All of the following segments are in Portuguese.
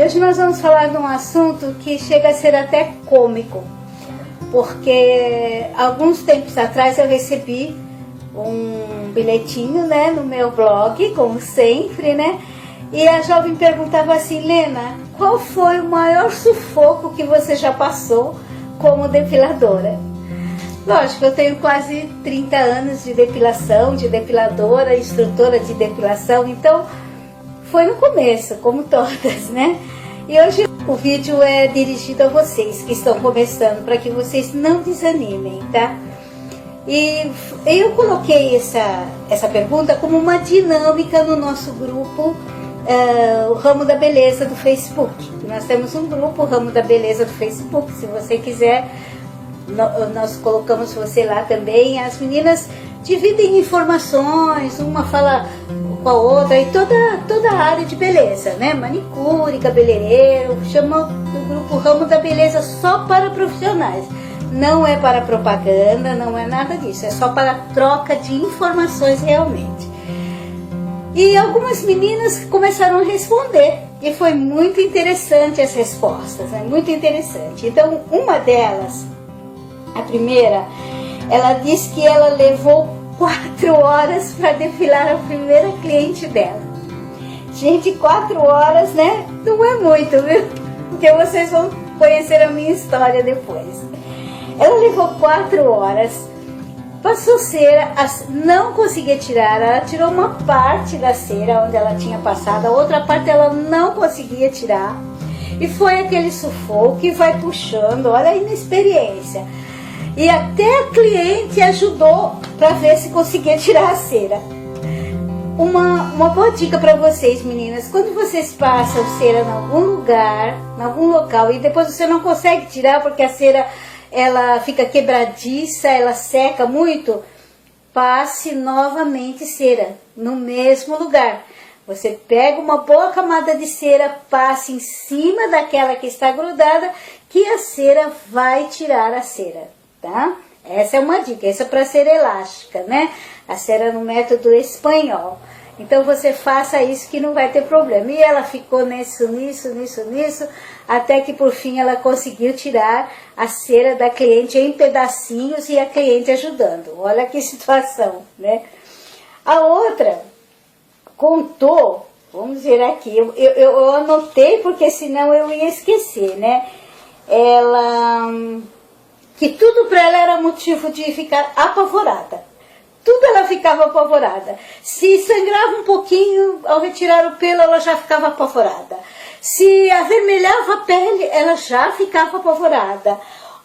E hoje nós vamos falar de um assunto que chega a ser até cômico, porque alguns tempos atrás eu recebi um bilhetinho, né, no meu blog, como sempre, né, e a jovem perguntava assim: Lena, qual foi o maior sufoco que você já passou como depiladora? Lógico, eu tenho quase 30 anos de depilação, de depiladora, instrutora de depilação, então foi no começo, como todas, né? E hoje o vídeo é dirigido a vocês que estão começando, para que vocês não desanimem, tá? E eu coloquei essa pergunta como uma dinâmica no nosso grupo, o Ramo da Beleza do Facebook. Nós temos um grupo, o Ramo da Beleza do Facebook, se você quiser, nós colocamos você lá também. As meninas dividem informações, uma fala com a outra, e toda a área de beleza, né? Manicure, cabeleireiro, chama o grupo Ramo da Beleza só para profissionais. Não é para propaganda, não é nada disso, é só para troca de informações realmente. E algumas meninas começaram a responder, e foi muito interessante as respostas, né? Muito interessante. Então, uma delas, a primeira, ela disse que ela levou 4 horas para depilar a primeira cliente dela. Gente, 4 horas, né? Não é muito, viu? Porque vocês vão conhecer a minha história depois. Ela levou 4 horas, passou cera, não conseguia tirar. Ela tirou uma parte da cera onde ela tinha passado, a outra parte ela não conseguia tirar. E foi aquele sufoco que vai puxando, olha a inexperiência. E até a cliente ajudou para ver se conseguia tirar a cera. Uma boa dica para vocês, meninas: quando vocês passam cera em algum lugar, em algum local, e depois você não consegue tirar porque a cera ela fica quebradiça, ela seca muito, passe novamente cera no mesmo lugar. Você pega uma boa camada de cera, passe em cima daquela que está grudada, que a cera vai tirar a cera, tá? Essa é uma dica, essa é para cera elástica, né? A cera no método espanhol. Então você faça isso que não vai ter problema. E ela ficou nisso, até que por fim ela conseguiu tirar a cera da cliente em pedacinhos e a cliente ajudando. Olha que situação, né? A outra contou, vamos dizer aqui, eu anotei porque senão eu ia esquecer, né? Que tudo para ela era motivo de ficar apavorada. Tudo ela ficava apavorada. Se sangrava um pouquinho, ao retirar o pelo, ela já ficava apavorada. Se avermelhava a pele, ela já ficava apavorada.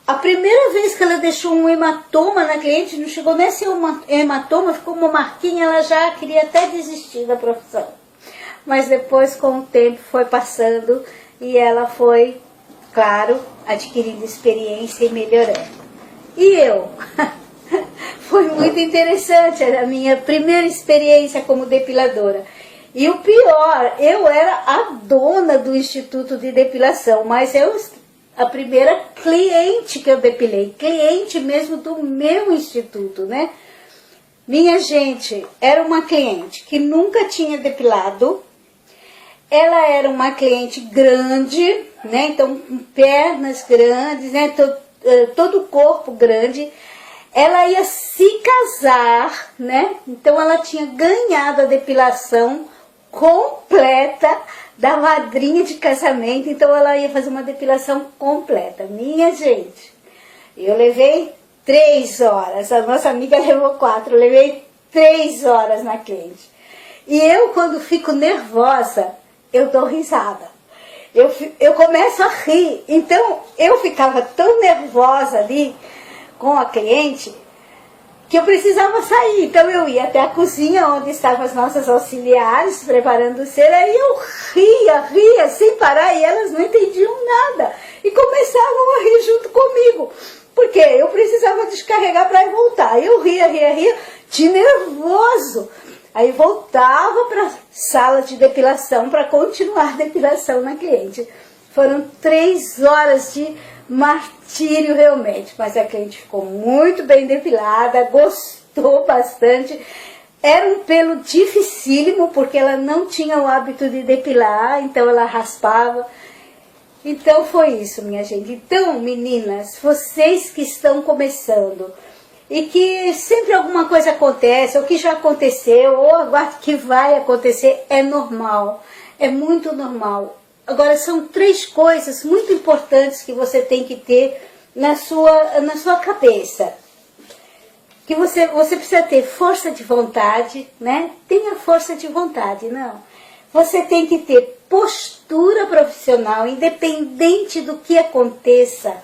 A primeira vez que ela deixou um hematoma na cliente, não chegou nem a ser um hematoma, ficou uma marquinha, ela já queria até desistir da profissão. Mas depois, com o tempo, foi passando e ela foi, claro, adquirindo experiência e melhorando. E eu? Foi muito interessante a minha primeira experiência como depiladora. E o pior, eu era a dona do Instituto de Depilação, mas a primeira cliente que eu depilei, cliente mesmo do meu instituto, né? Minha gente, era uma cliente que nunca tinha depilado. Ela era uma cliente grande, né? Então, com pernas grandes, né? Todo o corpo grande. Ela ia se casar, né? Então ela tinha ganhado a depilação completa da madrinha de casamento. Então ela ia fazer uma depilação completa. Minha gente, eu levei 3 horas. A nossa amiga levou 4. Eu levei 3 horas na cliente. E eu, quando fico nervosa, eu dou risada. Eu começo a rir. Então eu ficava tão nervosa ali com a cliente que eu precisava sair. Então eu ia até a cozinha onde estavam as nossas auxiliares preparando cera, e eu ria sem parar, e elas não entendiam nada e começavam a rir junto comigo, porque eu precisava descarregar para voltar. Eu ria de nervoso. Aí voltava para a sala de depilação para continuar a depilação na cliente. Foram 3 horas de martírio realmente, mas a cliente ficou muito bem depilada, gostou bastante. Era um pelo dificílimo, porque ela não tinha o hábito de depilar, então ela raspava. Então foi isso, minha gente. Então, meninas, vocês que estão começando e que sempre alguma coisa acontece, ou que já aconteceu, ou agora que vai acontecer, é normal, é muito normal. Agora, são 3 coisas muito importantes que você tem que ter na sua cabeça. Que você precisa ter força de vontade, né? Tenha força de vontade, não. Você tem que ter postura profissional, independente do que aconteça,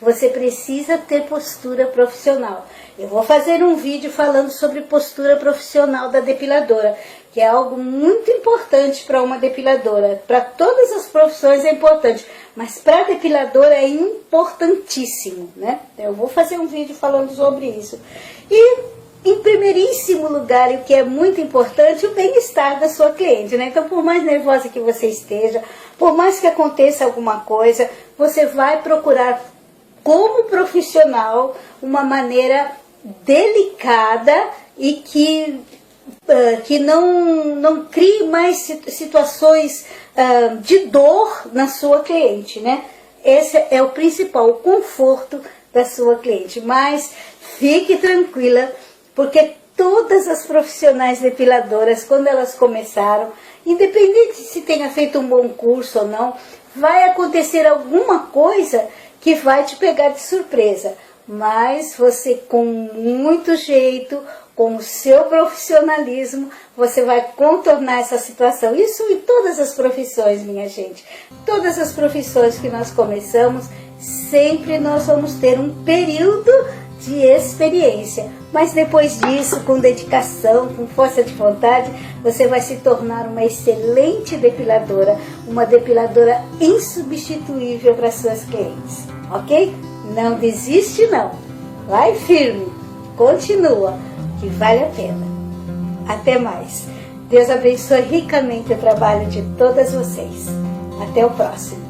você precisa ter postura profissional. Eu vou fazer um vídeo falando sobre postura profissional da depiladora, que é algo muito importante para uma depiladora. Para todas as profissões é importante, mas para a depiladora é importantíssimo, né? Eu vou fazer um vídeo falando sobre isso. E, em primeiríssimo lugar, e o que é muito importante, o bem-estar da sua cliente, né? Então, por mais nervosa que você esteja, por mais que aconteça alguma coisa, você vai procurar, como profissional, uma maneira delicada e que não crie mais situações de dor na sua cliente, né? Esse é o principal, o conforto da sua cliente. Mas fique tranquila, porque todas as profissionais depiladoras, quando elas começaram, independente se tenha feito um bom curso ou não, vai acontecer alguma coisa que vai te pegar de surpresa. Mas você, com muito jeito, com o seu profissionalismo, você vai contornar essa situação. Isso em todas as profissões, minha gente. Todas as profissões que nós começamos, sempre nós vamos ter um período de experiência. Mas depois disso, com dedicação, com força de vontade, você vai se tornar uma excelente depiladora, uma depiladora insubstituível para suas clientes, ok? Não desiste não, vai firme, continua, que vale a pena. Até mais. Deus abençoe ricamente o trabalho de todas vocês. Até o próximo.